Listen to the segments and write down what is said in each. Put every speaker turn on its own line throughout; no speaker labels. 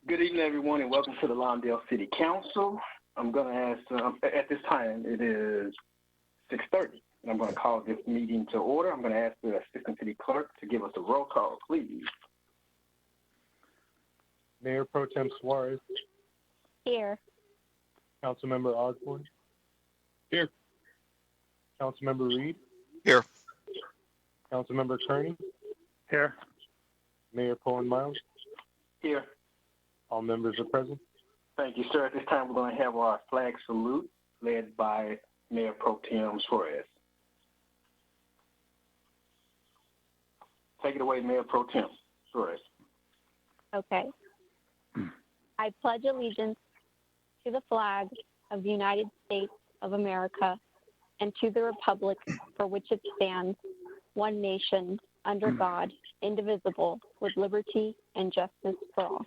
Good evening, everyone, and welcome to the Lawndale City Council. I'm going to ask, at this time, it is 6:30, and I'm going to call this meeting to order. I'm going to ask the Assistant City Clerk to give us a roll call, please.
Mayor Pro Tem Suarez.
Here.
Councilmember Osborne.
Here.
Councilmember Reed.
Here.
Councilmember Kearney.
Here.
Mayor Poland Miles.
Here.
All members are present.
Thank you, sir. At this time, we're going to have our flag salute led by Mayor Pro Tem Suarez. Take it away, Mayor Pro Tem Suarez.
Okay. I pledge allegiance to the flag of the United States of America and to the republic for which it stands, one nation, under God, indivisible, with liberty and justice for all.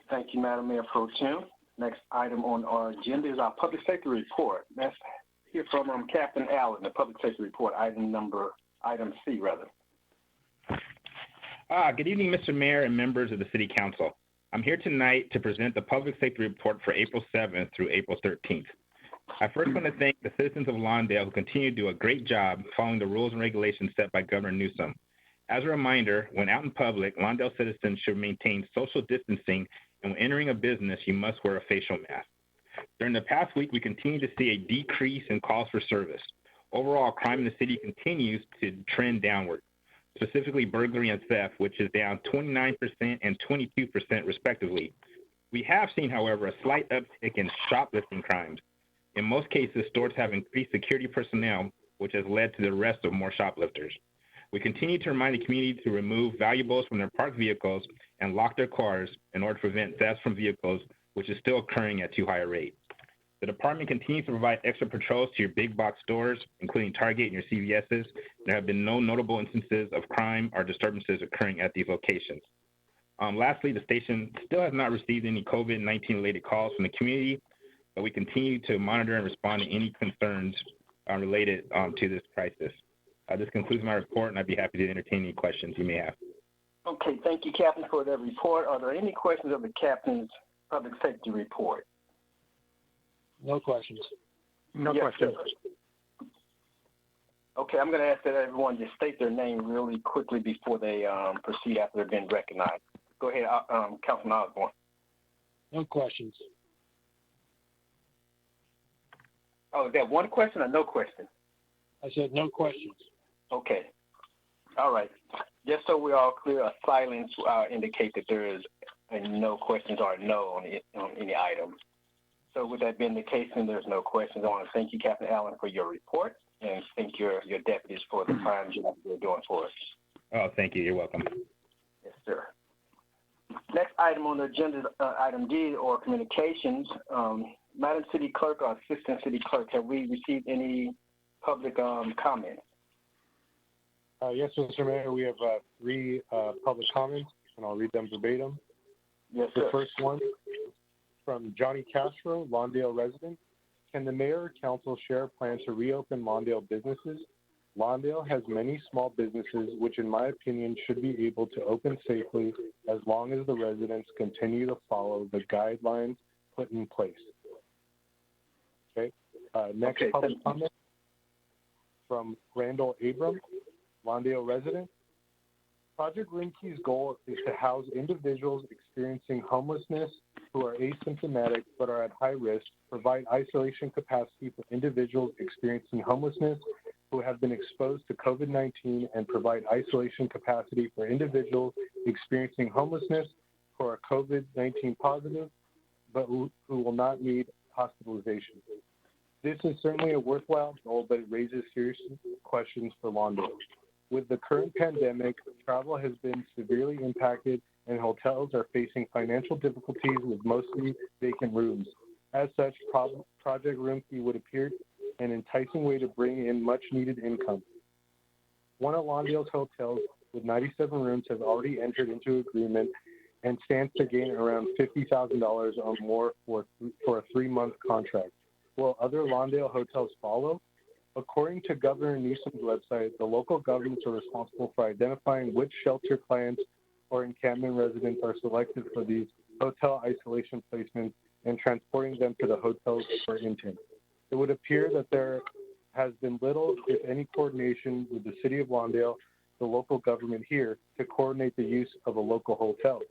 Thank you, Madam Mayor Pro Tem. Next item on our agenda is our public safety report. Let's hear from Captain Allen, the public safety report, item C, rather.
Good evening, Mr. Mayor and members of the City Council. I'm here tonight to present the public safety report for April 7th through April 13th. I first want to thank the citizens of Lawndale who continue to do a great job following the rules and regulations set by Governor Newsom. As a reminder, when out in public, Lawndale citizens should maintain social distancing, and when entering a business, you must wear a facial mask. During the past week, we continue to see a decrease in calls for service. Overall, crime in the city continues to trend downward, specifically burglary and theft, which is down 29% and 22% respectively. We have seen, however, a slight uptick in shoplifting crimes. In most cases, stores have increased security personnel, which has led to the arrest of more shoplifters. We continue to remind the community to remove valuables from their parked vehicles and lock their cars in order to prevent thefts from vehicles, which is still occurring at too high a rate. The department continues to provide extra patrols to your big box stores, including Target and your CVS's. There have been no notable instances of crime or disturbances occurring at these locations. Lastly, the station still has not received any COVID-19 related calls from the community, but we continue to monitor and respond to any concerns related to this crisis. This concludes my report, and I'd be happy to entertain any questions you may have.
Okay, thank you, Captain, for that report. Are there any questions of the Captain's public safety report?
No questions.
No questions.
Sir. Okay, I'm going to ask that everyone just state their name really quickly before they proceed after they've been recognized. Go ahead, Councilman Osborne.
No questions.
Oh, is that one question or no question?
I said no questions.
Okay. All right. Just so we're all clear, a silence indicate that there is no questions or no on any item. So with that being the case, and there's no questions, I want to thank you, Captain Allen, for your report, and thank your deputies for the fine job they're doing for us.
Oh, thank you. You're welcome.
Yes, sir. Next item on the agenda, item D, or communications. Madam City Clerk or Assistant City Clerk, have we received any public comments?
Yes, Mr. Mayor, we have 3 public comments, and I'll read them verbatim.
Yes,
The
sir.
first one from Johnny Castro, Lawndale resident. Can the mayor or council share a plan to reopen Lawndale businesses? Lawndale has many small businesses, which in my opinion should be able to open safely as long as the residents continue to follow the guidelines put in place. Okay. Next public comment from Randall Abram, Lawndale resident. Project Rimkey's goal is to house individuals experiencing homelessness who are asymptomatic but are at high risk, provide isolation capacity for individuals experiencing homelessness who have been exposed to COVID-19, and provide isolation capacity for individuals experiencing homelessness who are COVID-19 positive but who will not need hospitalization. This is certainly a worthwhile goal, but it raises serious questions for Lawndale. With the current pandemic, travel has been severely impacted and hotels are facing financial difficulties with mostly vacant rooms. As such, Project Roomkey would appear an enticing way to bring in much needed income. One of Lawndale's hotels with 97 rooms has already entered into agreement and stands to gain around $50,000 or more for a 3-month contract. Will other Lawndale hotels follow? According to Governor Newsom's website, the local governments are responsible for identifying which shelter clients or encampment residents are selected for these hotel isolation placements and transporting them to the hotels for intake. It would appear that there has been little, if any, coordination with the City of Lawndale, the local government here, to coordinate the use of a local hotel.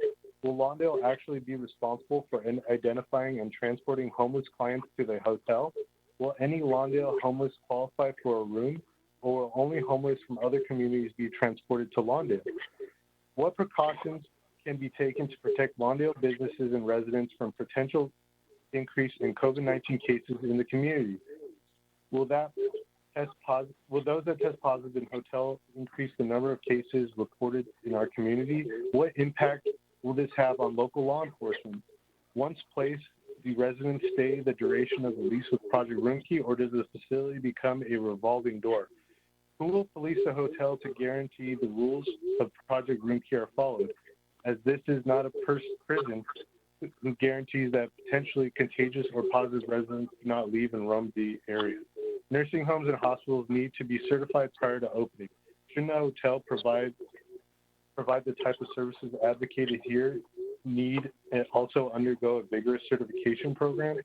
Will Lawndale actually be responsible for identifying and transporting homeless clients to the hotel? Will any Lawndale homeless qualify for a room, or will only homeless from other communities be transported to Lawndale? What precautions can be taken to protect Lawndale businesses and residents from potential increase in COVID-19 cases in the community? Will those that test positive in hotel increase the number of cases reported in our community? What impact will this have on local law enforcement? Once placed, do residents stay the duration of the lease with Project Roomkey, or does the facility become a revolving door? Who will police the hotel to guarantee the rules of Project Roomkey are followed, as this is not a prison who guarantees that potentially contagious or positive residents do not leave and roam the area? Nursing homes and hospitals need to be certified prior to opening. Shouldn't a hotel provide the type of services advocated here need and also undergo a vigorous certification program?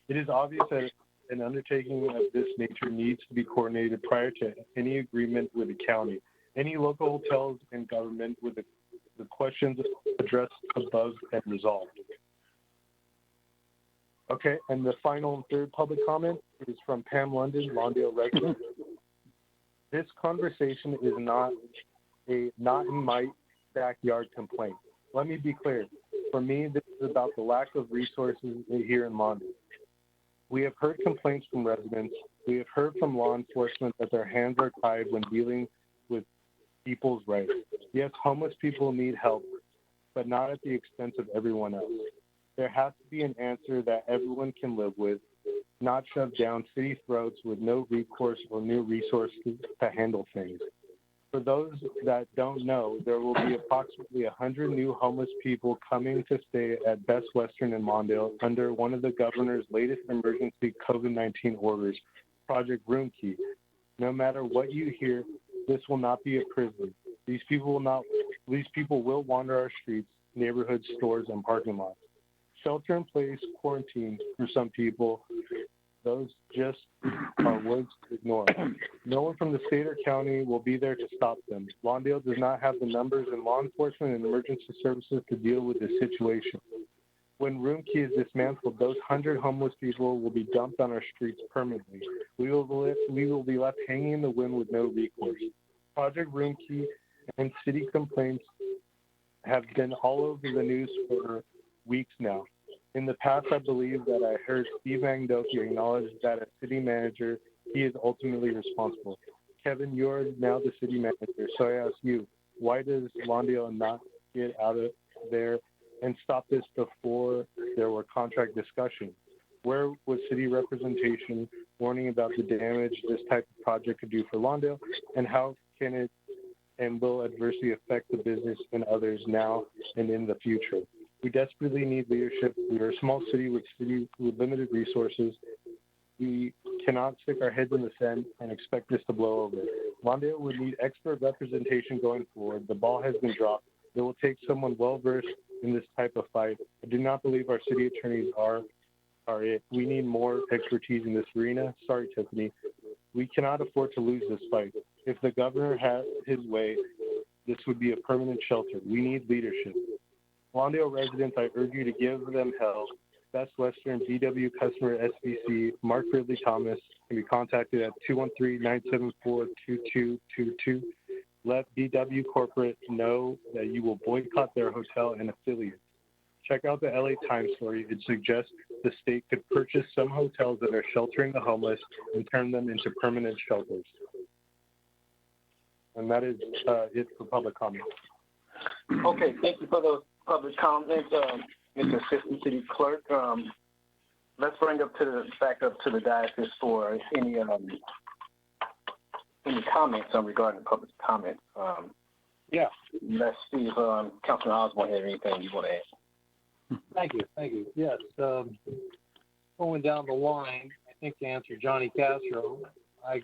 It is obvious that an undertaking of this nature needs to be coordinated prior to any agreement with the county, any local hotels, and government with the questions addressed above and resolved. Okay, and the final and third public comment is from Pam London, Lawndale resident. This conversation is not in my backyard complaint. Let me be clear. For me, this is about the lack of resources here in Lawndale. We have heard complaints from residents. We have heard from law enforcement that their hands are tied when dealing with people's rights. Yes, homeless people need help, but not at the expense of everyone else. There has to be an answer that everyone can live with, not shoved down city throats with no recourse or new resources to handle things. For those that don't know, there will be approximately 100 new homeless people coming to stay at Best Western in Lawndale under one of the governor's latest emergency COVID-19 orders, Project Roomkey. No matter what you hear, this will not be a prison. These people will wander our streets, neighborhoods, stores, and parking lots. Shelter-in-place quarantine for some people, those just are words to ignore. No one from the state or county will be there to stop them. Lawndale does not have the numbers in law enforcement and emergency services to deal with this situation. When Roomkey is dismantled, those 100 homeless people will be dumped on our streets permanently. We will be left hanging in the wind with no recourse. Project Roomkey and city complaints have been all over the news for weeks now. In the past, I believe that I heard Steve Magdoki acknowledge that as city manager, he is ultimately responsible. Kevin, you're now the city manager, so I ask you, why does Lawndale not get out of there and stop this before there were contract discussions? Where was city representation warning about the damage this type of project could do for Lawndale, and how can it and will adversely affect the business and others now and in the future? We desperately need leadership. We are a small city with limited resources. We cannot stick our heads in the sand and expect this to blow over. Lawndale would need expert representation going forward. The ball has been dropped. It will take someone well-versed in this type of fight. I do not believe our city attorneys are it. We need more expertise in this arena. Sorry, Tiffany. We cannot afford to lose this fight. If the governor had his way, this would be a permanent shelter. We need leadership. Lawndale residents, I urge you to give them hell. Best Western BW customer SBC Mark Ridley Thomas can be contacted at 213-974-2222. Let BW Corporate know that you will boycott their hotel and affiliates. Check out the LA Times story. It suggests the state could purchase some hotels that are sheltering the homeless and turn them into permanent shelters. And that is it for public comment.
Okay, thank you for those public comments, Mr. Assistant City Clerk. Let's bring back up to the diocese for any comments regarding public comments.
Yeah.
Let's see if Councilman Osborne has anything you want to add.
Thank you. Yes. Going down the line, I think to answer Johnny Castro, I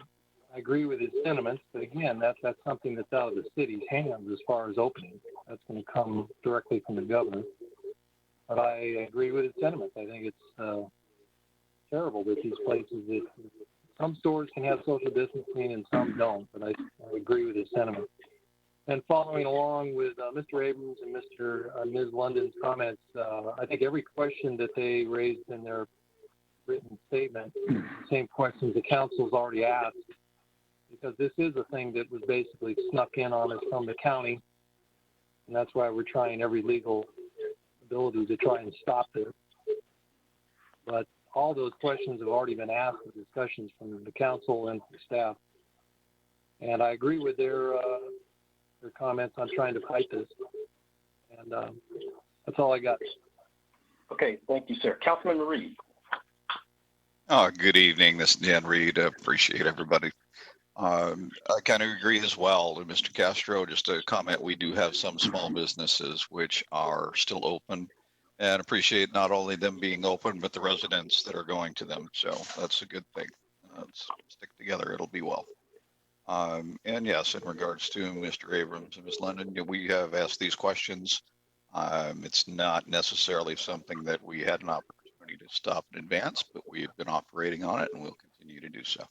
I agree with his sentiments, but again, that's something that's out of the city's hands as far as opening. That's going to come directly from the governor. But I agree with his sentiments. I think it's terrible that these places, that some stores can have social distancing and some don't, but I agree with his sentiment. And following along with Mr. Abrams and Ms. London's comments, I think every question that they raised in their written statement, the same questions the council's already asked, because this is a thing that was basically snuck in on us from the county, and that's why we're trying every legal ability to try and stop it. But all those questions have already been asked in discussions from the council and the staff, and I agree with their comments on trying to fight this, and that's all I got.
Okay, thank you, sir. Councilman Reed.
Good evening. This is Dan Reed. I appreciate everybody. I kind of agree as well. And Mr. Castro, just a comment, we do have some small businesses which are still open, and appreciate not only them being open, but the residents that are going to them. So that's a good thing. Let's stick together. It'll be well. And yes, in regards to Mr. Abrams and Ms. London, we have asked these questions. It's not necessarily something that we had an opportunity to stop in advance, but we've been operating on it and we'll continue to do so.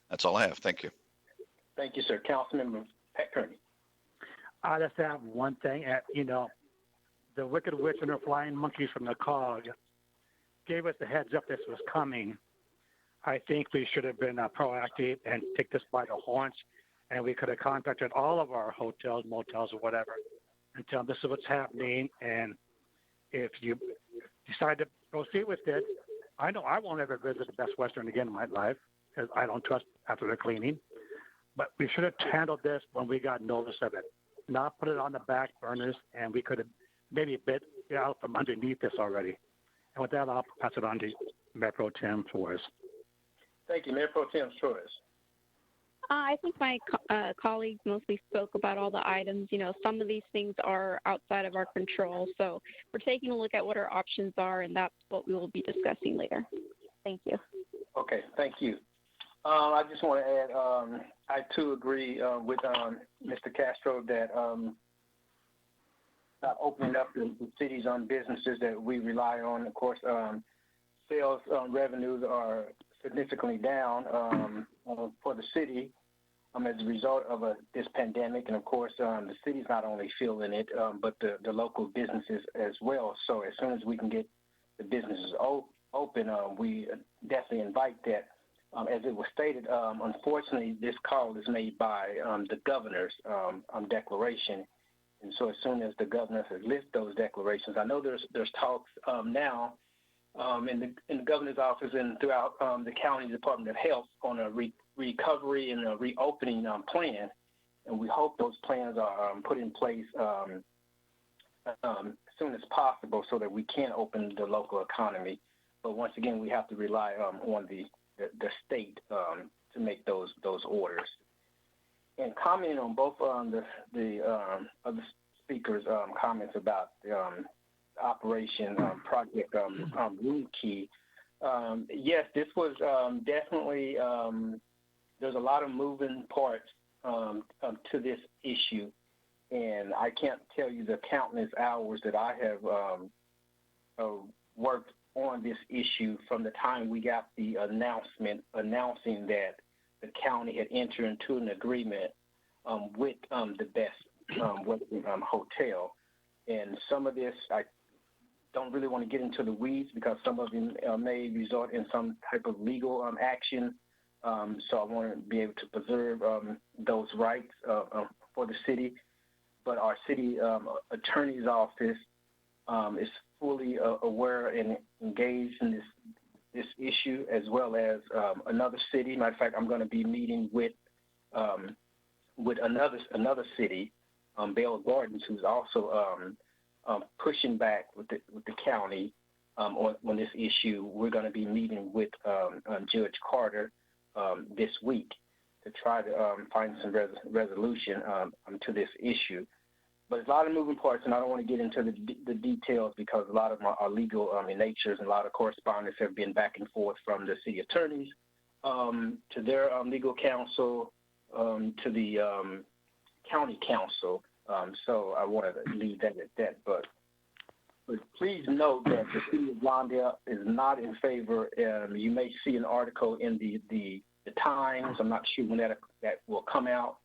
That's all I have. Thank you.
Thank you, sir. Councilmember Pat Kearney.
I just have one thing. The Wicked Witch and her flying monkeys from the COG gave us the heads up this was coming. I think we should have been proactive and take this by the horns, and we could have contacted all of our hotels, motels, or whatever, and tell them this is what's happening. And if you decide to proceed with it, I know I won't ever visit the Best Western again in my life because I don't trust after the cleaning. But we should have handled this when we got notice of it, not put it on the back burners, and we could have maybe bit out from underneath this already. And with that, I'll pass it on to Mayor Pro Tem Flores.
Thank you, Mayor Pro Tem Flores.
I think my colleagues mostly spoke about all the items. Some of these things are outside of our control. So we're taking a look at what our options are, and that's what we will be discussing later. Thank you.
Okay, thank you. I just want to add, I too agree with Mr. Castro that opening up the cities on businesses that we rely on. Of course, sales revenues are significantly down for the city as a result of this pandemic. And of course, the city's not only feeling it, but the local businesses as well. So as soon as we can get the businesses open, we definitely invite that. As it was stated, unfortunately, this call is made by the governor's declaration. And so as soon as the governor has lifted those declarations, I know there's talks now in the governor's office and throughout the county Department of Health on a recovery and a reopening plan. And we hope those plans are put in place as soon as possible so that we can open the local economy. But once again, we have to rely on the state to make those orders. And commenting on both the other speakers' comments about the Operation Project Room Key, yes, this was definitely, there's a lot of moving parts to this issue. And I can't tell you the countless hours that I have worked on this issue from the time we got the announcement announcing that the county had entered into an agreement with the Best Western Hotel. And some of this, I don't really want to get into the weeds because some of them may result in some type of legal action. So I want to be able to preserve those rights for the city. But our city attorney's office is fully aware and engaged in this issue, as well as another city. Matter of fact, I'm going to be meeting with another city, Bell Gardens, who's also pushing back with the county on this issue. We're going to be meeting with Judge Carter this week to try to find some resolution to this issue. But there's a lot of moving parts, and I don't want to get into the details because a lot of them are legal in nature, and a lot of correspondence have been back and forth from the city attorneys to their legal counsel, to the county council. So I wanted to leave that at that. But please note that the city of Lawndale is not in favor. You may see an article in the Times. I'm not sure when that will come out.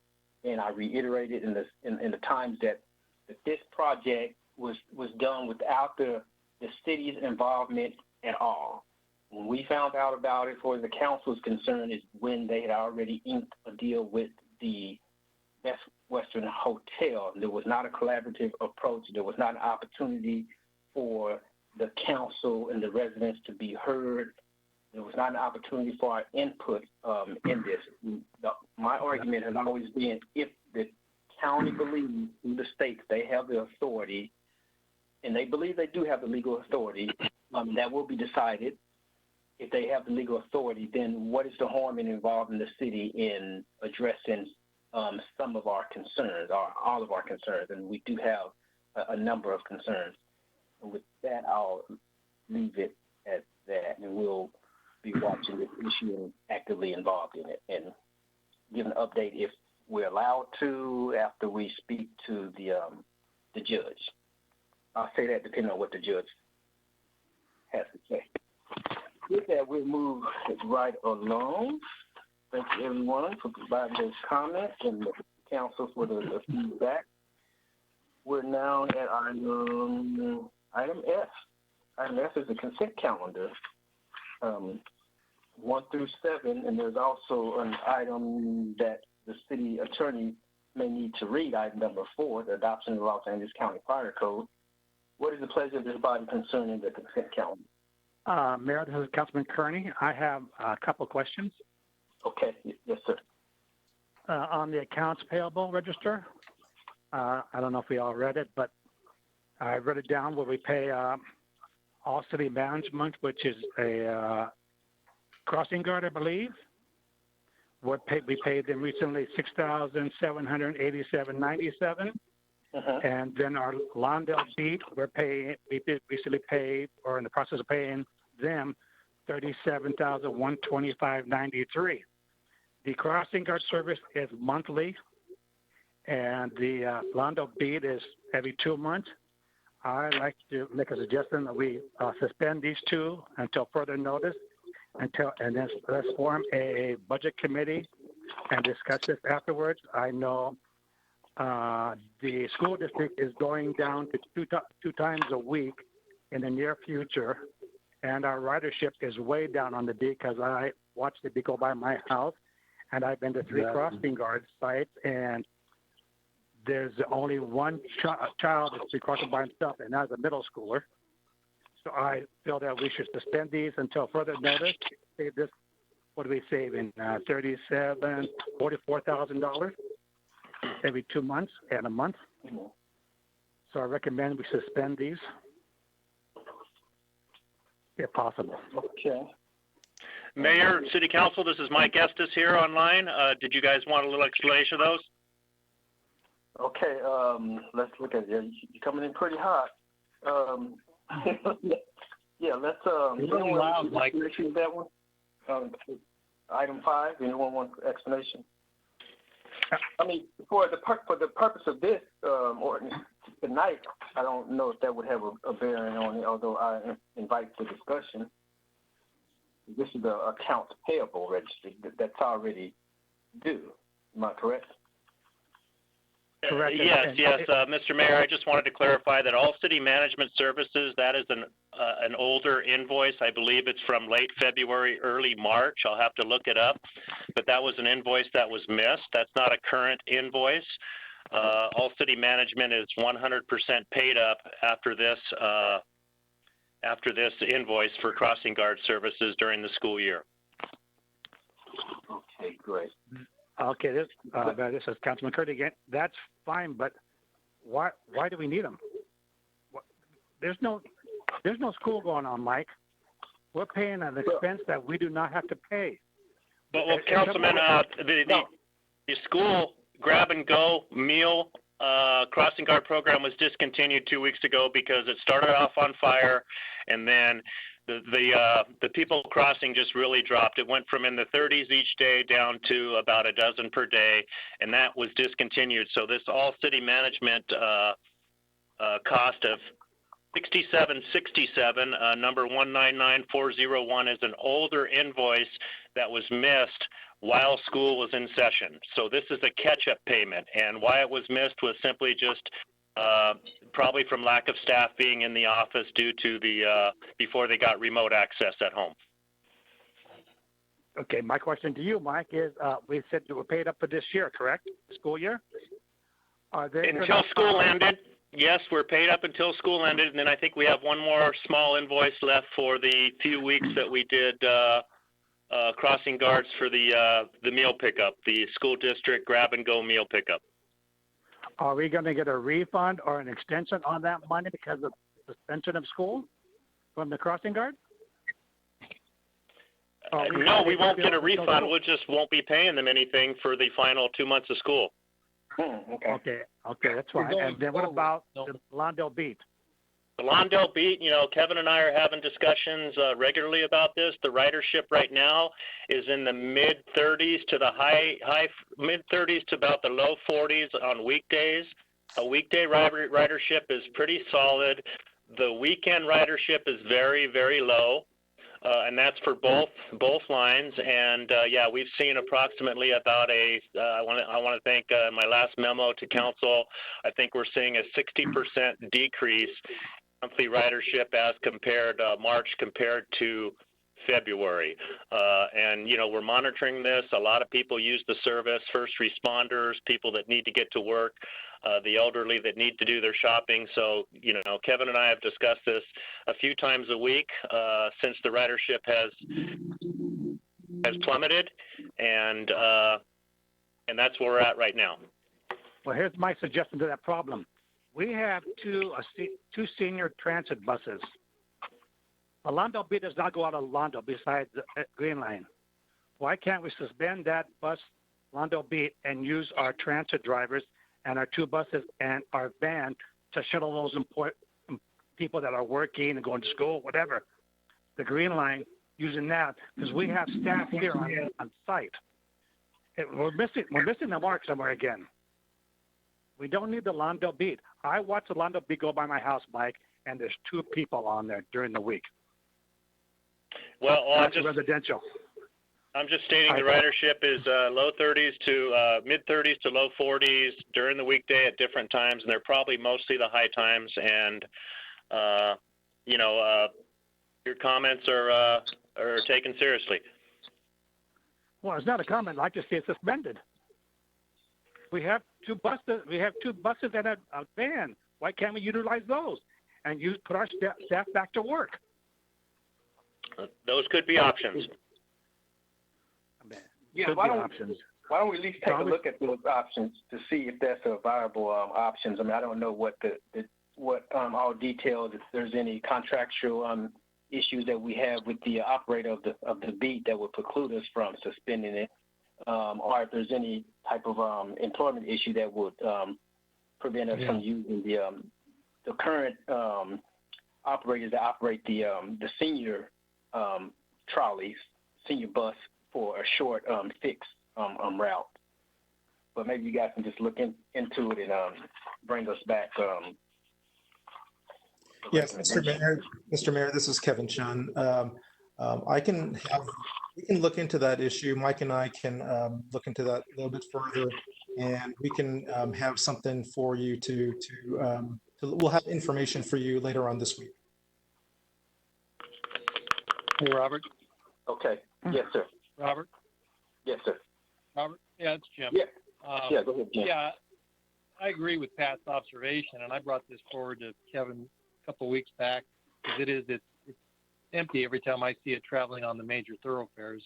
And I reiterated in the Times that this project was done without the city's involvement at all. When we found out about it, for the council's concern, is when they had already inked a deal with the Best Western Hotel. There was not a collaborative approach. There was not an opportunity for the council and the residents to be heard. There was not an opportunity for our input in this. My argument has always been, if the county believes through the state they have the authority, and they believe they do have the legal authority, that will be decided. If they have the legal authority, then what is the harm in involving the city in addressing some of our concerns, or all of our concerns? And we do have a number of concerns. And with that, I'll leave it at that, and we'll be watching this issue and actively involved in it, and give an update if we're allowed to after we speak to the judge. I'll say that depending on what the judge has to say. With that, we'll move right along. Thank you, everyone, for providing those comments and the council for the feedback. We're now at item F. Item F is the consent calendar, 1 through 7, and there's also an item that the city attorney may need to read, item number 4, the adoption of the Los Angeles County Fire Code. What is the pleasure of this body concerning the consent calendar?
Mayor, this is Councilman Kearney. I have a couple questions.
Okay, yes, sir.
On the accounts payable register, I don't know if we all read it, but I read it down where we pay all city management, which is a crossing guard, I believe. We paid them recently $6,787.97. And then our Lawndale beat, we recently paid, or in the process of paying them, $37,125.93. The crossing guard service is monthly, and the Lawndale beat is every 2 months. I'd like to make a suggestion that we suspend these two until further notice, and then let's form a budget committee and discuss this afterwards. I know the school district is going down to two times a week in the near future, and our ridership is way down on the beat because I watched the beat go by my house, and I've been to 3 crossing guard sites, and there's only one child that's crossing by himself, and that's a middle schooler. So I feel that we should suspend these until further notice. Save this, what do we save in $44,000 every 2 months and a month. So I recommend we suspend these if possible.
Okay.
Mayor, City Council, this is Mike Estes here online. Did you guys want a little explanation of those?
Okay, let's look at it. You're coming in pretty hot. Yeah, let's
really loud, Mike.
That one. Item 5. Anyone want explanation? I mean, for the purpose of this ordinance tonight, I don't know if that would have a bearing on it. Although I invite the discussion. This is the accounts payable registry that's already due. Am I correct?
Correct.
Yes, Mr. Mayor, I just wanted to clarify that all city management services, that is an older invoice. I believe it's from late February, early March. I'll have to look it up, but that was an invoice that was missed. That's not a current invoice. All city management is 100% paid up after this invoice for crossing guard services during the school year.
Okay, great.
Okay, this is Councilman Curdy again. That's fine, but why do we need them? There's no school going on, Mike. We're paying an expense that we do not have to pay.
But well, Councilman, the school grab and go meal crossing guard program was discontinued 2 weeks ago because it started off on fire, and then the people crossing just really dropped. It went from in the 30s each day down to about a dozen per day, and that was discontinued. So this all city management cost of $67.67, number 199401, is an older invoice that was missed while school was in session. So this is a catch-up payment, and why it was missed was simply just probably from lack of staff being in the office due to the before they got remote access at home.
Okay, my question to you, Mike, is we said you were paid up for this year, correct? School year?
Until school ended, yes, we're paid up until school ended, and then I think we have one more small invoice left for the few weeks that we did crossing guards for the meal pickup, the school district grab-and-go meal pickup.
Are we going to get a refund or an extension on that money because of suspension of school from the crossing guard?
No, we won't get a refund. We just won't be paying them anything for the final 2 months of school.
Okay, that's fine. And then what about the Lawndale beat?
The Lawndale beat, Kevin and I are having discussions regularly about this. The ridership right now is in the mid-30s to the high mid-30s to about the low 40s on weekdays. A weekday ridership is pretty solid. The weekend ridership is very, very low, and that's for both lines. And yeah, we've seen approximately about I want to thank my last memo to council. I think we're seeing a 60% decrease monthly ridership as compared March compared to February. And, we're monitoring this. A lot of people use the service, first responders, people that need to get to work, the elderly that need to do their shopping. So, Kevin and I have discussed this a few times a week since the ridership has plummeted, and that's where we're at right now.
Well, here's my suggestion to that problem. We have two senior transit buses. The Lawndale Beat does not go out of Lawndale besides the Green Line. Why can't we suspend that bus, Lawndale Beat, and use our transit drivers and our two buses and our van to shuttle those important people that are working and going to school, whatever. The Green Line, using that, because we have staff here on site. We're missing the mark somewhere again. We don't need the Lawndale Beat. I watch the Lawndale Beat go by my house, Mike, and there's two people on there during the week.
Well,
that's residential.
I'm just stating the ridership is low 30s to mid 30s to low 40s during the weekday at different times, and they're probably mostly the high times. And your comments are taken seriously.
Well, it's not a comment. I'd like to see it suspended. We have two buses. We have two buses and a van. Why can't we utilize those and put our staff back to work?
Those could be options.
Yeah, why don't we at least take a look at those options to see if that's a viable options? I mean, I don't know what all details, if there's any contractual issues that we have with the operator of the beat that would preclude us from suspending it. Or if there's any type of employment issue that would prevent us from using the current operators that operate the senior trolleys, senior bus for a short fixed route. But maybe you guys can just look into it and bring us back.
Yes, Mr. Mayor, this is Kevin Chun. We can look into that issue. Mike and I can look into that a little bit further, and we can have something for you we'll have information for you later on this week.
Hey, Robert.
Okay. Yes, sir.
Robert?
Yes, sir.
Robert? Yeah, it's Jim.
Yeah. Go ahead, Jim.
Yeah, I agree with Pat's observation, and I brought this forward to Kevin a couple of weeks back, because it's empty every time I see it traveling on the major thoroughfares.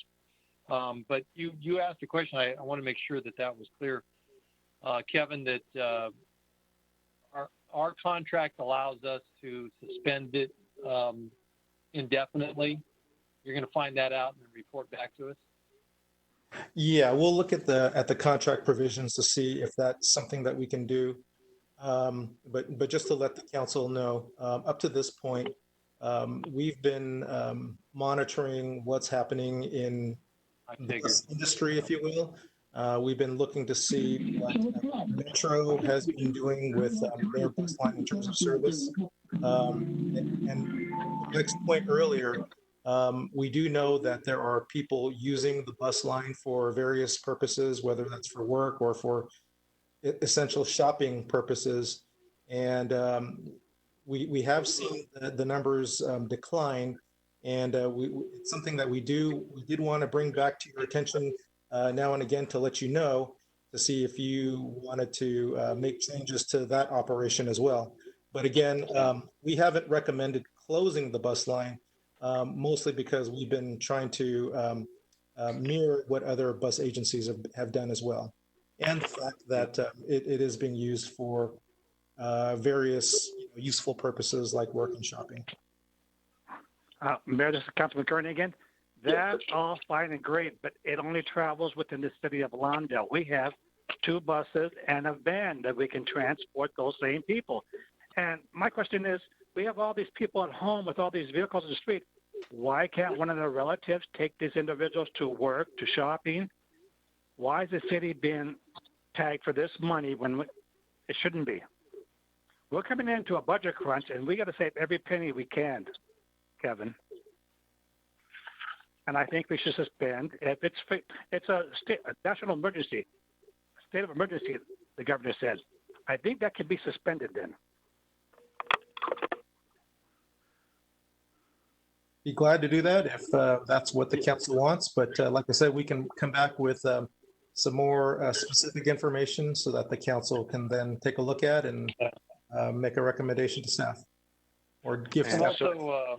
But you asked a question. I want to make sure that was clear, Kevin, that our contract allows us to suspend it indefinitely. You're going to find that out and then report back to us.
Yeah, we'll look at the contract provisions to see if that's something that we can do. But just to let the council know, up to this point, We've been monitoring what's happening in the bus industry, if you will. We've been looking to see what Metro has been doing with their bus line in terms of service. And Mike's point earlier, we do know that there are people using the bus line for various purposes, whether that's for work or for essential shopping purposes. And we have seen the numbers decline. And it's something that we did want to bring back to your attention now and again to let you know, to see if you wanted to make changes to that operation as well. But again, we haven't recommended closing the bus line, mostly because we've been trying to mirror what other bus agencies have done as well. And the fact that it is being used for various useful purposes like work and shopping.
Mayor, this is Councilman Kearney again. That's all fine and great, but it only travels within the city of Lawndale. We have 2 buses and a van that we can transport those same people. And my question is, we have all these people at home with all these vehicles in the street. Why can't one of their relatives take these individuals to work, to shopping? Why is the city being tagged for this money when it shouldn't be? We're coming into a budget crunch, and we got to save every penny we can, Kevin. And I think we should suspend. If it's a national emergency, state of emergency, the governor said. I think that could be suspended then.
Be glad to do that if that's what the council wants. But like I said, we can come back with some more specific information so that the council can then take a look at and make a recommendation to staff or give
And
staff.
also,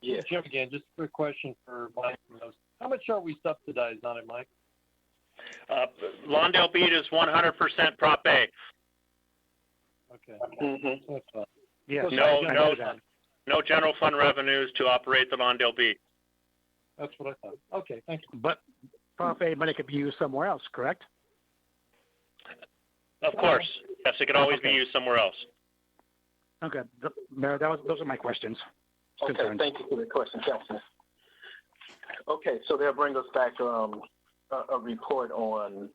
Jim, again, just a quick question for Mike. How much are we subsidized on it, Mike?
Lawndale Beat is 100% Prop A.
Okay.
Mm-hmm.
That's fine.
Yes,
No general fund revenues to operate the Lawndale Beat.
That's what I thought. Okay, thank you.
But Prop A money could be used somewhere else, correct?
Of course. Yes, it could always be used somewhere else.
Okay, Mayor, those are my questions.
Okay,
Concerns.
thank you for the question, Councilman. Okay, so they'll bring us back a report on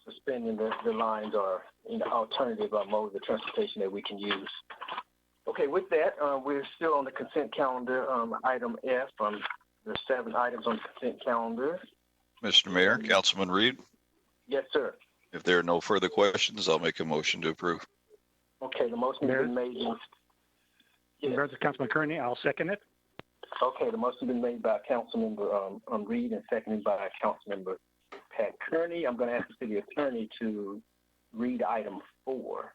suspending the lines or alternative modes of transportation that we can use. Okay, with that, we're still on the consent calendar, item F. There's 7 items on the consent calendar.
Mr. Mayor, Councilman Reed,
Yes, sir.
if there are no further questions, I'll make a motion to approve.
Okay, the motion has been made.
Mayor, Councilman Kearney, I'll second it.
Okay, the motion has been made by Councilmember Reed and seconded by Councilmember Pat Kearney. I'm going to ask the city attorney to read item 4.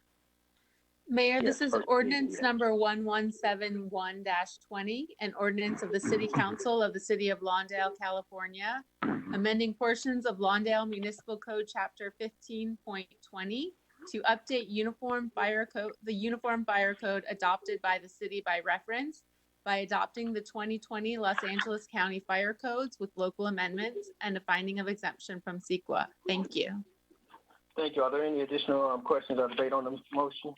Mayor,
Yes,
this is
first
ordinance
reading.
number 1171-20, an ordinance of the City Council of the City of Lawndale, California, amending portions of Lawndale Municipal Code Chapter 15.20 to update the Uniform Fire Code adopted by the city by reference, by adopting the 2020 Los Angeles County Fire Codes with local amendments and a finding of exemption from CEQA. Thank you.
Thank you. Are there any additional questions or debate on the motion?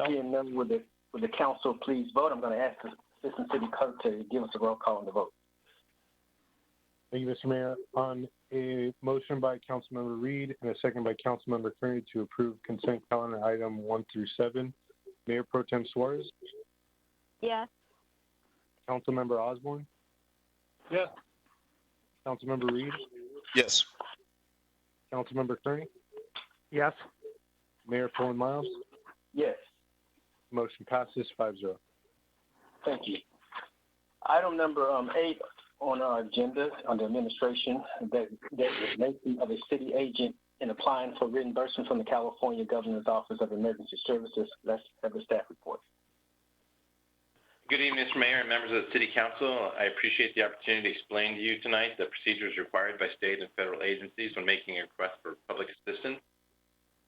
Seeing none, would the council please vote? I'm going to ask the Assistant City Clerk to give us a roll call on the vote.
Thank you, Mr. Mayor. On a motion by Councilmember Reed and a second by Councilmember Kearney to approve consent calendar item 1 through 7, Mayor Pro Tem Suarez,
Yes.
Councilmember Osborne,
Yes.
Councilmember Reed,
Yes.
Councilmember Kearney,
Yes.
Mayor Pullen Miles.
Yes.
Motion passes 5-0.
Thank you. Item number 8 on our agenda under administration, designation of a city agent in applying for reimbursement from the California Governor's Office of Emergency Services. Let's have the staff report.
Good evening, Mr. Mayor and members of the City Council. I appreciate the opportunity to explain to you tonight the procedures required by state and federal agencies when making a request for public assistance.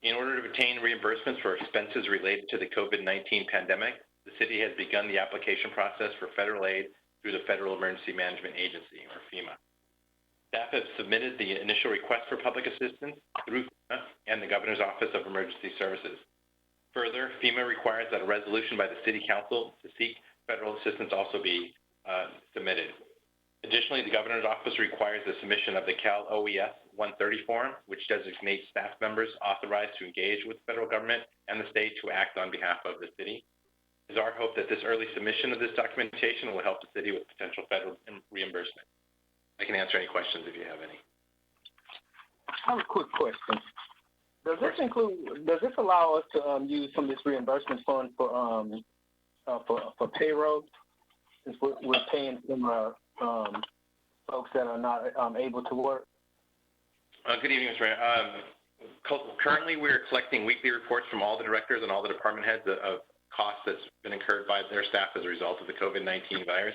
In order to obtain reimbursements for expenses related to the COVID-19 pandemic, the city has begun the application process for federal aid through the Federal Emergency Management Agency, or FEMA. Staff have submitted the initial request for public assistance through FEMA and the Governor's Office of Emergency Services. Further, FEMA requires that a resolution by the City Council to seek federal assistance also be submitted. Additionally, the governor's office requires the submission of the Cal OES 130 form, which designates staff members authorized to engage with the federal government and the state to act on behalf of the city. It is our hope that this early submission of this documentation will help the city with potential federal reimbursement. I can answer any questions if you have any.
I have a quick question. Does this allow us to use some of this reimbursement fund for payroll, since we're paying some folks that are not able to work?
Good evening, Mr. Mayor. Currently, we're collecting weekly reports from all the directors and all the department heads of costs that's been incurred by their staff as a result of the COVID-19 virus.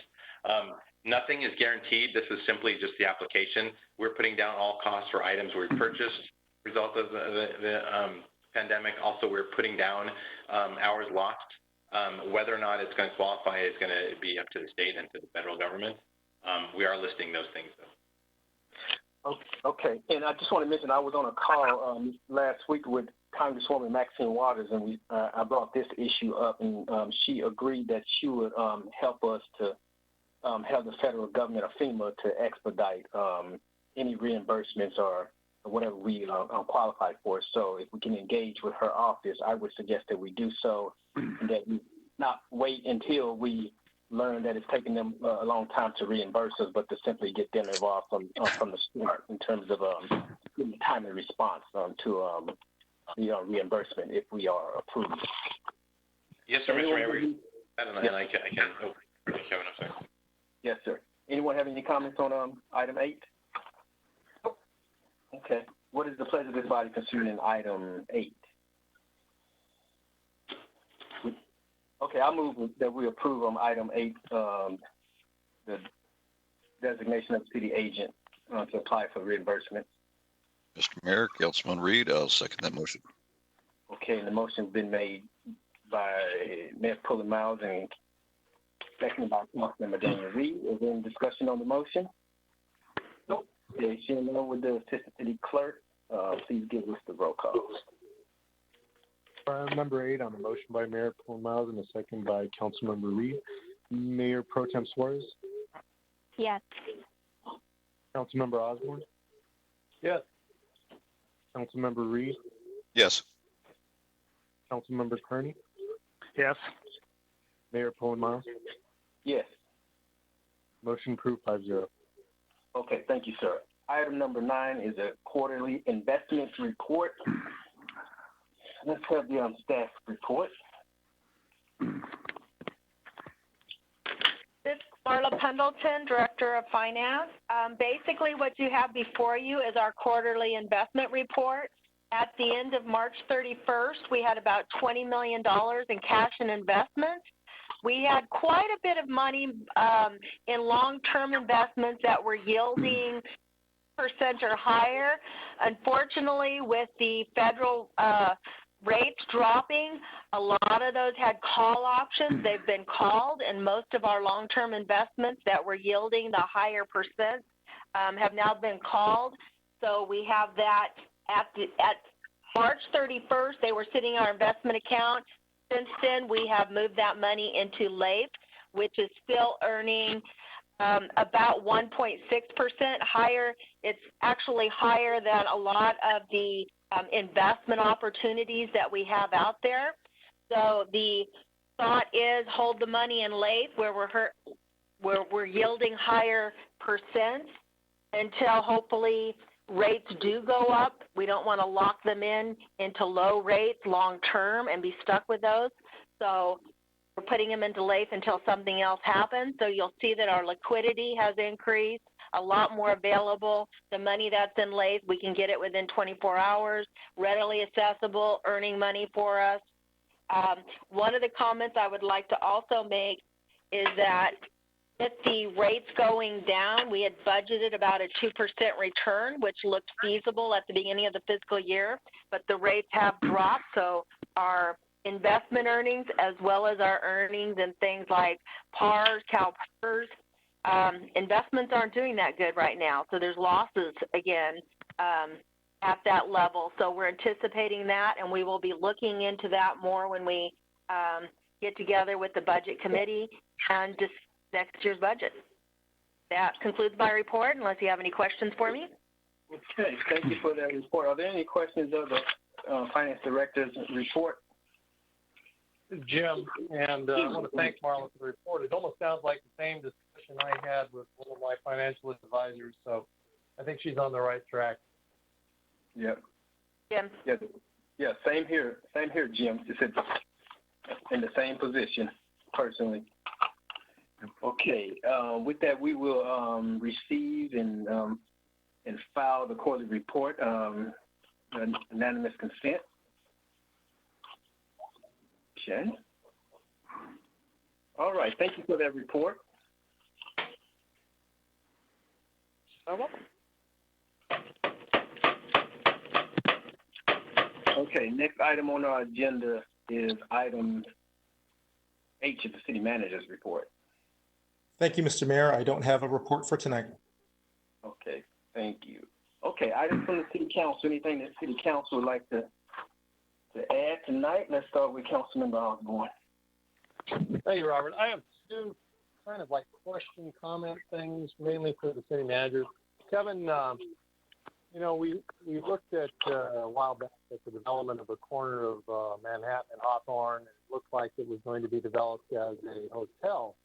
Nothing is guaranteed. This is simply just the application. We're putting down all costs for items we purchased as a result of the pandemic. Also, we're putting down hours lost. Whether or not it's going to qualify is going to be up to the state and to the federal government. We are listing those things, though.
Okay, and I just want to mention I was on a call last week with Congresswoman Maxine Waters, and I brought this issue up, and she agreed that she would help us to have the federal government or FEMA to expedite any reimbursements or whatever we qualify for. So if we can engage with her office, I would suggest that we do so, and that we not wait until we learn that it's taking them a long time to reimburse us, but to simply get them involved from the start in terms of timely response to reimbursement if we are approved.
Yes, sir, Mr. Mayor. And I can. Oh, Kevin, I'm sorry.
Yes, sir. Anyone have any comments on item 8? Okay. What is the pleasure of this body concerning item 8? Okay, I move that we approve on item 8, the designation of city agent to apply for reimbursement.
Mr. Mayor, Councilman Reed, I'll second that motion.
Okay, and the motion's been made by Mayor Pullen Miles and seconded by Councilmember Daniel Reed. Is there any discussion on the motion? Nope. Okay, Shannon, with the Assistant City Clerk, please give us the roll call.
Number 8 on the motion by Mayor Pullen Miles and a second by Councilmember Reed. Mayor Pro Tem Suarez?
Yes.
Councilmember Osborne?
Yes.
Councilmember Reed?
Yes.
Councilmember Kearney?
Yes.
Mayor Pullen Miles?
Yes.
Motion approved 5-0.
Okay, thank you, sir. Item number 9 is a quarterly investment report. Let's have the staff report.
This is Marla Pendleton, Director of Finance. Basically, what you have before you is our quarterly investment report. At the end of March 31st, we had about $20 million in cash and investments. We had quite a bit of money in long-term investments that were yielding percent or higher. Unfortunately, with the federal rates dropping, a lot of those had call options. They've been called, and most of our long-term investments that were yielding the higher percent have now been called. So we have that at March 31st, they were sitting in our investment account. Since then, we have moved that money into LAIF, which is still earning about 1.6% higher. It's actually higher than a lot of the investment opportunities that we have out there. So the thought is hold the money in LAIF where we're yielding higher percents until hopefully rates do go up. We don't want to lock them into low rates long term and be stuck with those. So we're putting them into LAIF until something else happens. So you'll see that our liquidity has increased, a lot more available. The money that's in LAIF, we can get it within 24 hours, readily accessible, earning money for us. One of the comments I would like to also make is that with the rates going down, we had budgeted about a 2% return, which looked feasible at the beginning of the fiscal year, but the rates have dropped. So our investment earnings, as well as our earnings in things like PARs, CalPERS, investments aren't doing that good right now. So there's losses again at that level. So we're anticipating that, and we will be looking into that more when we get together with the budget committee and discuss next year's budget. That concludes my report, unless you have any questions for me.
Okay, thank you for that report. Are there any questions of the Finance Director's report?
Jim, and I want to thank Marla for the report. It almost sounds like the same discussion I had with one of my financial advisors, so I think she's on the right track.
Yep.
Jim?
Yeah, same here, Jim. It's in the same position, personally. Okay, with that, we will receive and file the quarterly report, unanimous consent. Okay. All right, thank you for that report. Okay, next item on our agenda is item H of the City Manager's report.
Thank you, Mr. Mayor. I don't have a report for tonight.
Okay, thank you. Okay, items from the City Council. Anything that City Council would like to add tonight? Let's start with Councilmember Osborne.
Thank you, Robert. I have two kind of like question comment things, mainly for the city manager. Kevin, you know, we looked at a while back at the development of a corner of Manhattan and Hawthorne, and it looked like it was going to be developed as a hotel.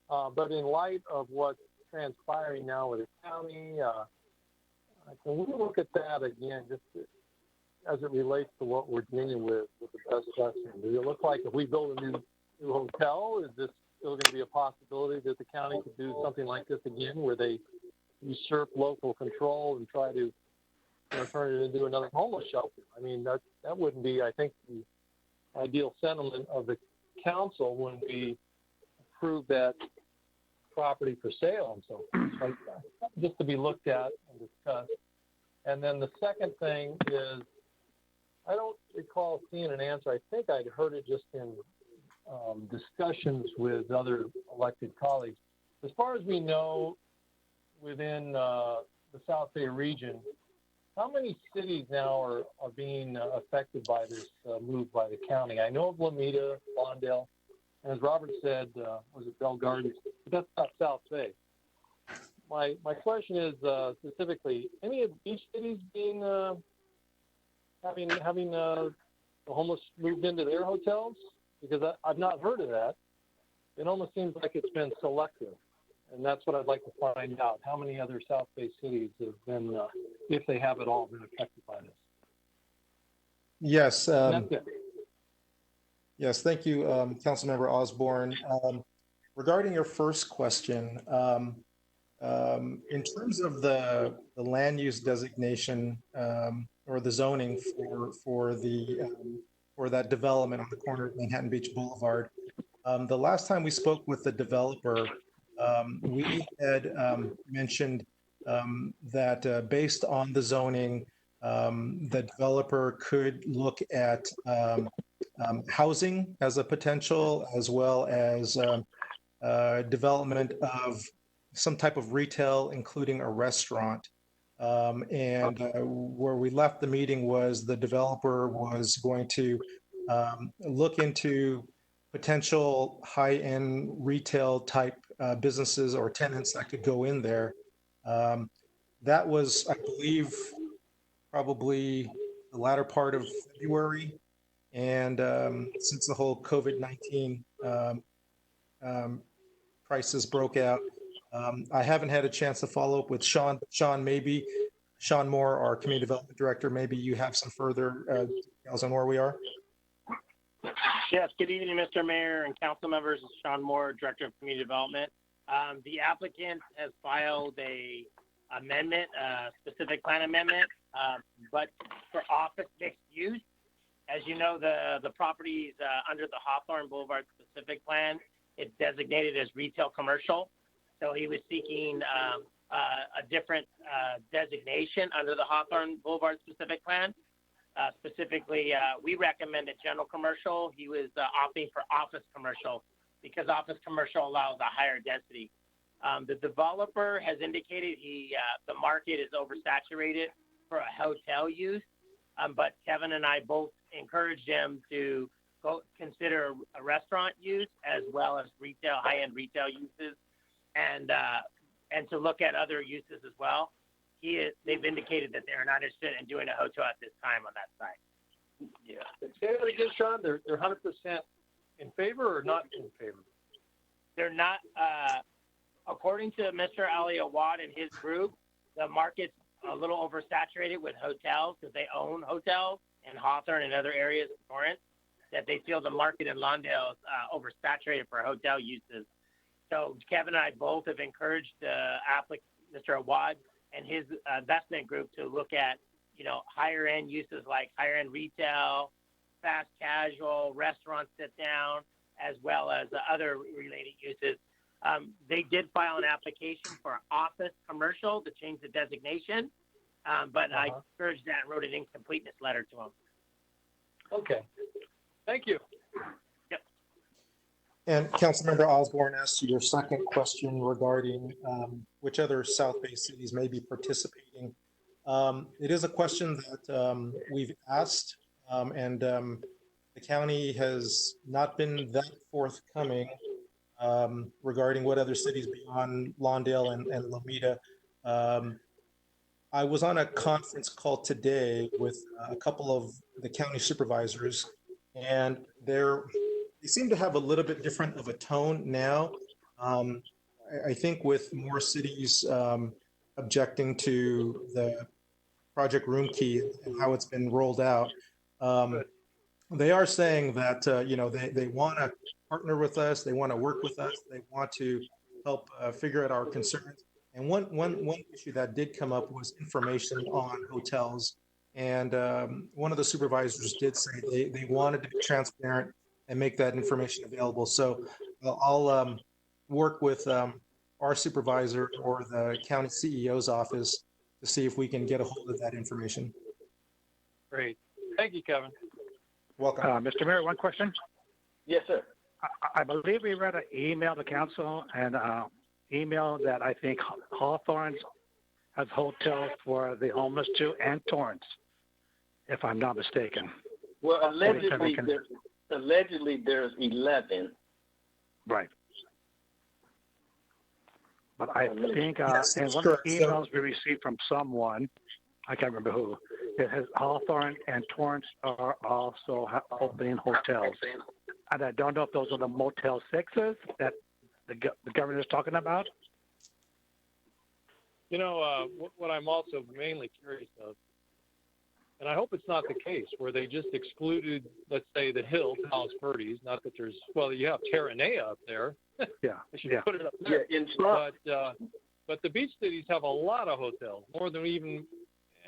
But in light of what's transpiring now with the county, can we look at that again, just as it relates to what we're dealing with the best question? Does it look like if we build a new hotel, is this still going to be a possibility that the county could do something like this again, where they usurp local control and try to turn it into another homeless shelter? I mean, that wouldn't be, I think, the ideal sentiment of the council when we approve that property for sale and so forth. Like, just to be looked at and discussed. And then the second thing is, I don't recall seeing an answer. I think I'd heard it just in discussions with other elected colleagues. As far as we know, within the South Bay region, how many cities now are being affected by this move by the county? I know of Lomita, Lawndale, and as Robert said, was it Bell Gardens? But that's not South Bay. My question is specifically, any of these cities being having the homeless moved into their hotels? Because I've not heard of that. It almost seems like it's been selective, and that's what I'd like to find out. How many other South Bay cities have been, if they have at all, been affected by this?
Yes.
That's it.
Yes, thank you, Councilmember Osborne. Regarding your first question, in terms of the land use designation or the zoning for that development on the corner of Manhattan Beach Boulevard, the last time we spoke with the developer, we had mentioned that based on the zoning, the developer could look at housing as a potential, as well as development of some type of retail, including a restaurant. And where we left the meeting was the developer was going to look into potential high-end retail type businesses or tenants that could go in there. That was, I believe, probably the latter part of February. And since the whole COVID-19 crisis broke out, I haven't had a chance to follow up with Sean. Sean Moore, our Community Development Director, maybe you have some further details on where we are?
Yes, good evening, Mr. Mayor and council members. This is Sean Moore, Director of Community Development. The applicant has filed a amendment, specific plan amendment, but for office mixed use. As you know, the properties under the Hawthorne Boulevard specific plan, it's designated as retail commercial. So he was seeking a different designation under the Hawthorne Boulevard specific plan. Specifically, we recommended general commercial. He was opting for office commercial because office commercial allows a higher density. The developer has indicated the market is oversaturated for a hotel use, but Kevin and I both encouraged him to consider a restaurant use as well as retail, high-end retail uses, and to look at other uses as well. They've indicated that they're not interested in doing a hotel at this time on that site.
Yeah. Say that again, Sean. They're 100% in favor or not in favor?
They're not, according to Mr. Ali Awad and his group, the market's a little oversaturated with hotels because they own hotels in Hawthorne and other areas of Torrance, that they feel the market in Lawndale is oversaturated for hotel uses. So Kevin and I both have encouraged Mr. Awad and his investment group to look at, higher end uses like higher end retail, fast casual, restaurant sit down, as well as other related uses. They did file an application for office commercial to change the designation, but I encouraged that and wrote an incompleteness letter to them.
Okay. Thank you.
Yep.
And Councilmember Osborne asked you your second question regarding which other South Bay cities may be participating. It is a question that we've asked, and the county has not been that forthcoming regarding what other cities beyond Lawndale and Lomita. I was on a conference call today with a couple of the county supervisors, and they seem to have a little bit different of a tone now. I think with more cities objecting to the Project Room Key and how it's been rolled out, they are saying that they want to partner with us, they want to work with us, they want to help figure out our concerns. And one issue that did come up was information on hotels. And one of the supervisors did say they wanted to be transparent and make that information available. So I'll work with our supervisor or the county CEO's office to see if we can get a hold of that information.
Great. Thank you, Kevin.
Welcome.
Mr. Mayor, one question.
Yes, sir.
I believe we read an email to council and email that I think Hawthorne has hotels for the homeless too, and Torrance, if I'm not mistaken.
Well, allegedly there's 11.
Right. But I think,
Yes,
and one of the emails we received from someone, I can't remember who, it has Hawthorne and Torrance are also opening hotels. And I don't know if those are the Motel 6s that the governor is talking about.
What I'm also mainly curious of, and I hope it's not the case, where they just excluded, let's say, the Hill, Palos Verdes, not that there's, well, you have Terranea up there.
Yeah.
They should put it up there. Yeah, but the beach cities have a lot of hotels, more than even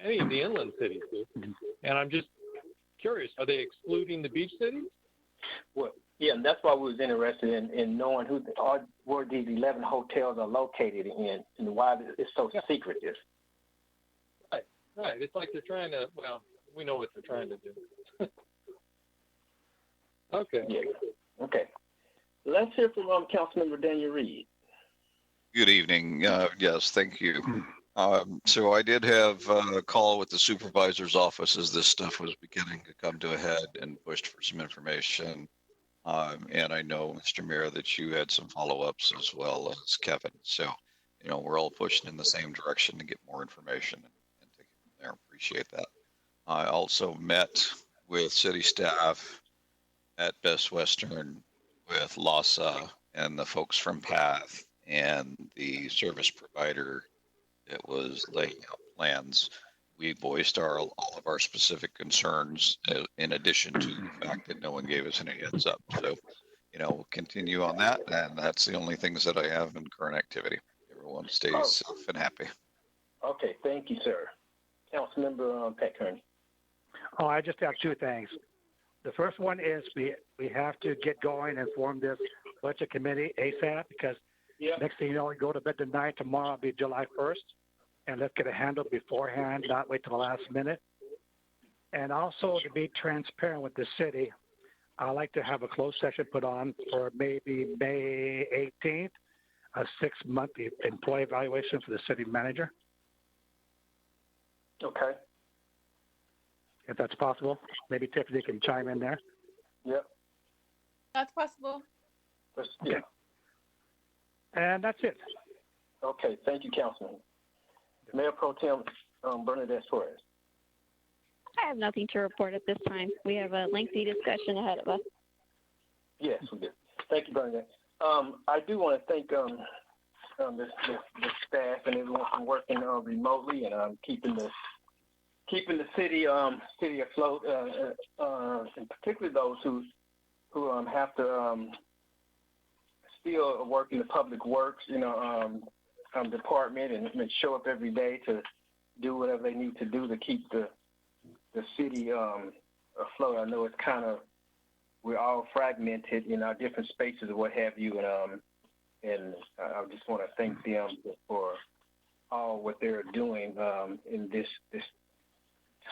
any of the inland cities do. And I'm just curious, are they excluding the beach cities?
Well, yeah, and that's why we was interested in knowing where these 11 hotels are located in and why it's so secretive.
Right. It's like they're trying to, well, we know what they're trying to do. Okay.
Yeah. Okay. Let's hear from Councilmember Daniel Reed.
Good evening. Yes, thank you. So I did have a call with the supervisor's office as this stuff was beginning to come to a head and pushed for some information. And I know, Mr. Mayor, that you had some follow-ups as well as Kevin. So, we're all pushing in the same direction to get more information and take it from there. Appreciate that. I also met with city staff at Best Western with LASA and the folks from PATH and the service provider that was laying out plans. We voiced all of our specific concerns in addition to the fact that no one gave us any heads up. So, we'll continue on that. And that's the only things that I have in current activity. Everyone stays safe and happy.
Okay. Thank you, sir. Councilmember Pat Kearney.
Oh, I just have two things. The first one is we have to get going and form this budget committee ASAP because next thing you know, we go to bed tonight. Tomorrow will be July 1st. And let's get it handled beforehand, not wait till the last minute. And also to be transparent with the city, I'd like to have a closed session put on for maybe May 18th, a 6-month employee evaluation for the city manager.
Okay.
If that's possible. Maybe Tiffany can chime in there.
Yep.
That's possible.
Yeah.
And that's it.
Okay, thank you, Councilman. Mayor Pro Tem Bernadette Suarez.
I have nothing to report at this time. We have a lengthy discussion ahead of us.
Yes, we do. Thank you, Bernadette. I do want to thank the staff and everyone from working remotely and keeping the city afloat, and particularly those who have to still work in the public works, department and show up every day to do whatever they need to do to keep the city afloat. I know it's kind of, we're all fragmented in our different spaces or what have you, and I just want to thank them for all what they're doing in this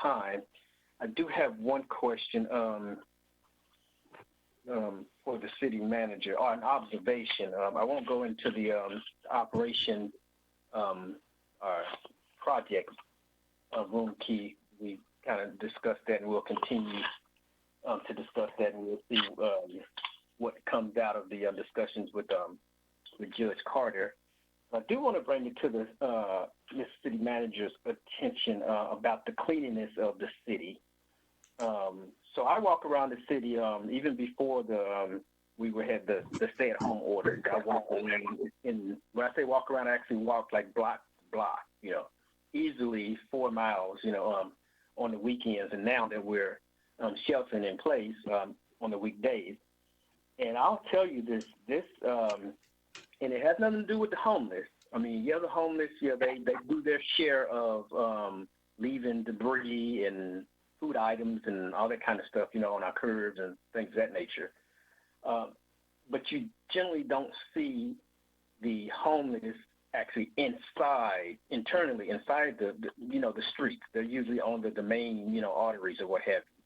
time. I do have one question for the city manager, or an observation. I won't go into the operation project room key. We kind of discussed that, and we'll continue to discuss that, and we'll see what comes out of the discussions with Judge Carter. I do want to bring it to the City Manager's attention about the cleanliness of the city. So I walk around the city even before we had the stay-at-home order. I walk around, when I say walk around, I actually walk like block to block, easily 4 miles, on the weekends. And now that we're sheltering in place on the weekdays, and I'll tell you this, and it has nothing to do with the homeless. I mean, the homeless, they do their share of leaving debris and food items and all that kind of stuff, on our curbs and things of that nature. But you generally don't see the homeless actually internally inside the streets. They're usually on the main, arteries or what have you.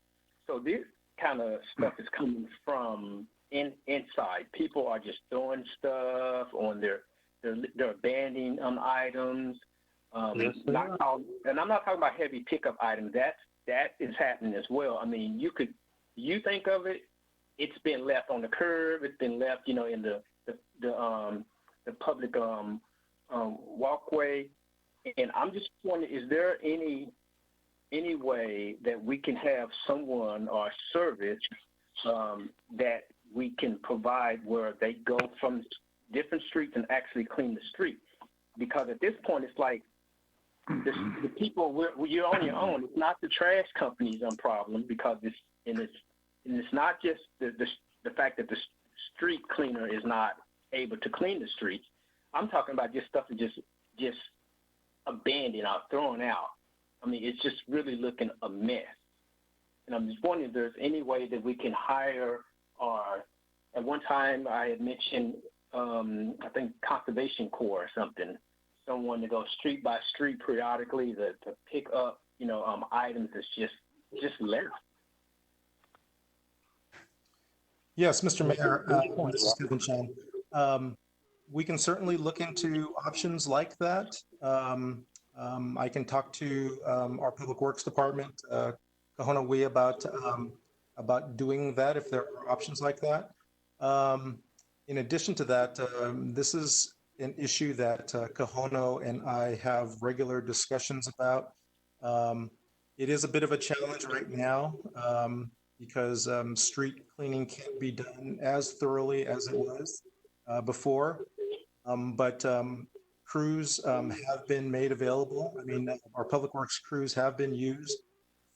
So this kind of stuff is coming from inside. People are just throwing stuff on they're abandoning items.
Yes,
and I'm not talking about heavy pickup items. That is happening as well. I mean, you think of it, it's been left on the curb. It's been left, in the public walkway. And I'm just wondering, is there any way that we can have someone or service that we can provide where they go from different streets and actually clean the street? Because at this point, it's like the people, you're on your own. It's not the trash company's problem, because it's not just the fact that the street cleaner is not able to clean the streets. I'm talking about just stuff that just abandoned or thrown out. I mean, it's just really looking a mess. And I'm just wondering if there's any way that we can hire, or at one time I had mentioned, I think Conservation Corps or something, someone to go street by street periodically to pick up, items that's just left.
Yes, Mr. Mayor, this is Kevin Chan. We can certainly look into options like that. I can talk to our Public Works Department, Kahona Wee, about doing that if there are options like that. In addition to that, this is an issue that Kahono and I have regular discussions about. It is a bit of a challenge right now because street cleaning can't be done as thoroughly as it was before. But crews have been made available. I mean, our public works crews have been used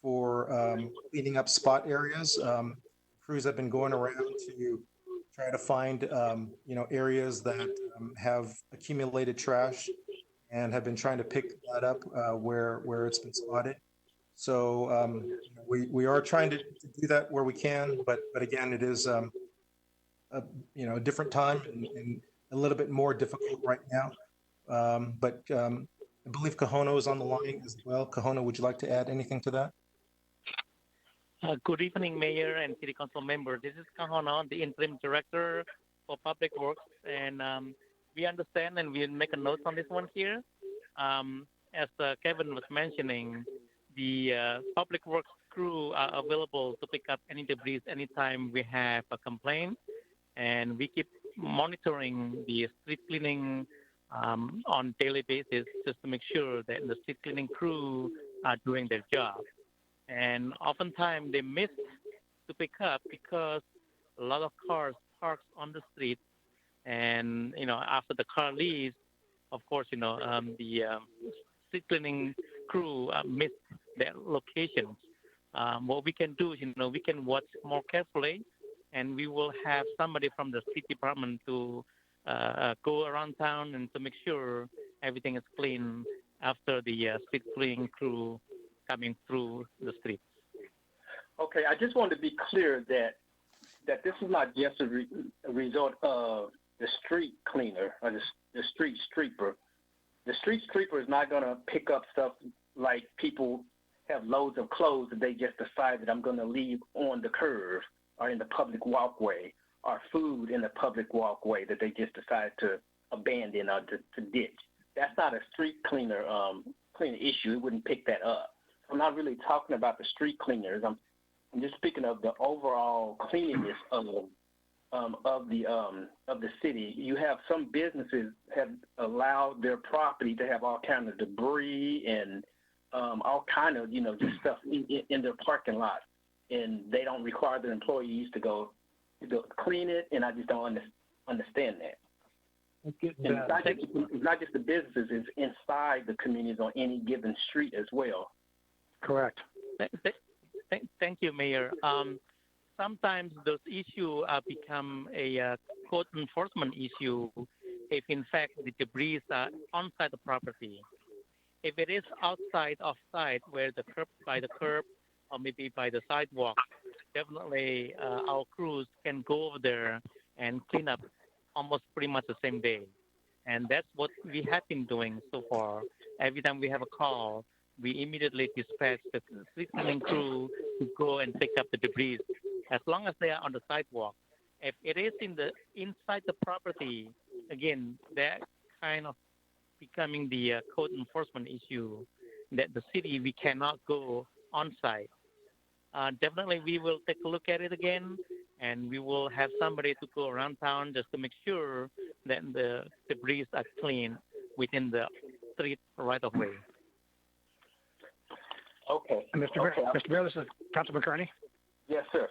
for cleaning up spot areas. Crews have been going around to try to find, areas that have accumulated trash and have been trying to pick that up where it's been spotted. So we are trying to do that where we can, but again, it is a different time and a little bit more difficult right now. But I believe Kahono is on the line as well. Kahono, would you like to add anything to that?
Good evening, Mayor and City Council members. This is Kahono, the Interim Director for Public Works, and we understand and we'll make a note on this one here. As Kevin was mentioning, the Public Works crew are available to pick up any debris anytime we have a complaint. and we keep monitoring the street cleaning on daily basis just to make sure that the street cleaning crew are doing their job. And oftentimes they miss to pick up because a lot of cars parked on the street, and after the car leaves, of course, the street cleaning crew missed their locations. What we can do is, we can watch more carefully, and we will have somebody from the street department to go around town and to make sure everything is clean after the street cleaning crew coming through the streets.
Okay, I just wanted to be clear that this is not just a result of the street cleaner or the street sweeper. The street sweeper is not going to pick up stuff like people have loads of clothes that they just decide that I'm going to leave on the curb or in the public walkway, or food in the public walkway that they just decide to abandon or to ditch. That's not a street cleaner issue. It wouldn't pick that up. I'm not really talking about the street cleaners. I'm just speaking of the overall cleanliness of the city. You have some businesses have allowed their property to have all kind of debris and all kind of just stuff in their parking lot, and they don't require their employees to go clean it. And I just don't understand that. It's not just the businesses; it's inside the communities on any given street as well.
Correct.
Thank you, Mayor. Sometimes those issues become a code enforcement issue if, in fact, the debris are onside the property. If it is outside, off-site, where by the curb or maybe by the sidewalk, definitely our crews can go over there and clean up almost pretty much the same day. And that's what we have been doing so far. Every time we have a call, we immediately dispatch the street cleaning crew to go and pick up the debris, as long as they are on the sidewalk. If it is inside the property, again, that kind of becoming the code enforcement issue that the city, we cannot go on site. Definitely, we will take a look at it again, and we will have somebody to go around town just to make sure that the debris are clean within the street right of way.
Okay.
Mr. Mayor, this is Councilman Kearney.
Yes, sir.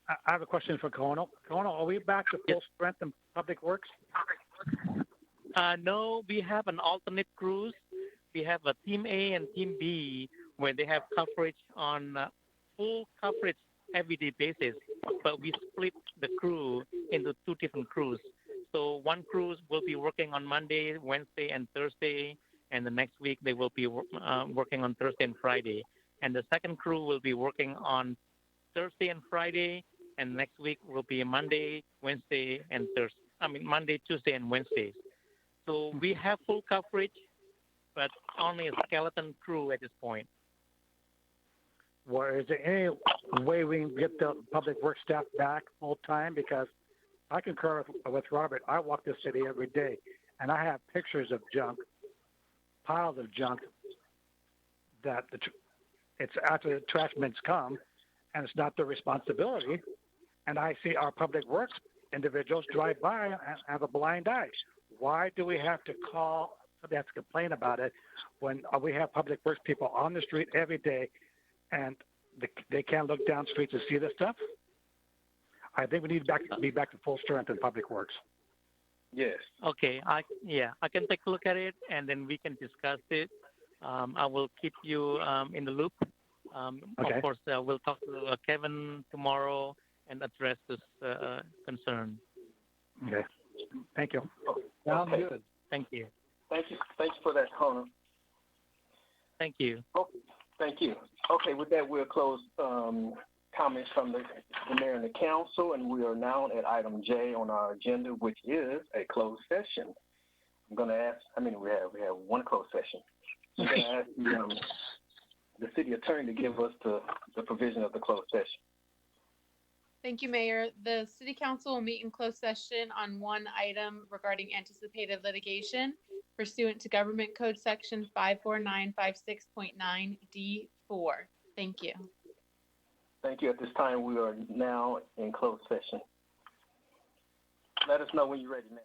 I have a question for Kono. Kono, are we back to full strength in Public Works?
No, we have an alternate crews. We have a Team A and Team B where they have coverage on full coverage everyday basis, but we split the crew into two different crews. So one crew will be working on Monday, Wednesday, and Thursday, and the next week they will be working on Thursday and Friday. And the second crew will be working on Thursday and Friday, and next week will be Monday, Wednesday, and Thursday. Monday, Tuesday, and Wednesdays. So we have full coverage, but only a skeleton crew at this point.
Well, is there any way we can get the Public Works staff back full time? Because I concur with Robert. I walk this city every day, and I have pictures of junk, piles of junk, that it's after the trash men come, and it's not their responsibility. And I see our Public Works individuals drive by and have a blind eye. Why do we have to call? Somebody has to complain about it when we have Public Works people on the street every day, and they can't look down streets to see this stuff? I think we need to be back to full strength in Public Works.
Yes.
Okay. I can take a look at it, and then we can discuss it. I will keep you in the loop.
Okay.
Of course, we'll talk to Kevin tomorrow and address this concern.
Okay. Thank you.
Sounds good.
Thank you.
Thank you. Thanks for that, Connor.
Thank you.
Oh, thank you. Okay, with that, we'll close comments from the mayor and the council, and we are now at item J on our agenda, which is a closed session. I'm going to ask, how many we have? We have one closed session. I'm going to ask the city attorney to give us the provision of the closed session.
Thank you, Mayor. The City Council will meet in closed session on one item regarding anticipated litigation pursuant to Government Code Section 54956.9D4. Thank you.
Thank you. At this time, we are now in closed session. Let us know when you're ready, man.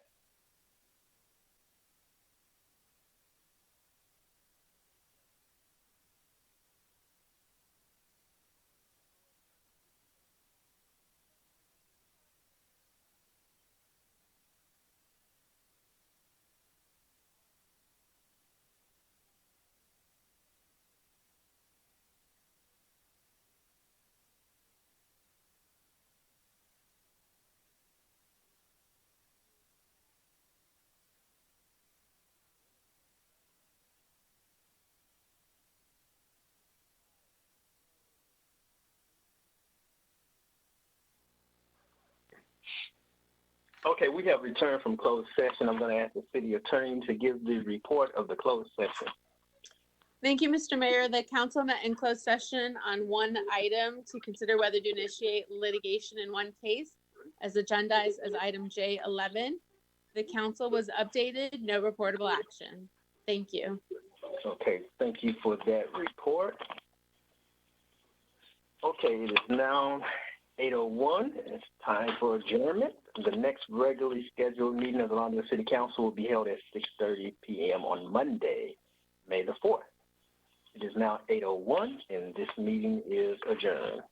Okay, we have returned from closed session. I'm going to ask the city attorney to give the report of the closed session.
Thank you, Mr. Mayor. The council met in closed session on one item to consider whether to initiate litigation in one case as agendized as item J11. The council was updated, no reportable action. Thank you.
Okay, thank you for that report. Okay, it is now 8:01. It's time for adjournment. The next regularly scheduled meeting of the Lawndale City Council will be held at 6:30 p.m. on Monday, May the 4th. It is now 8:01, and this meeting is adjourned.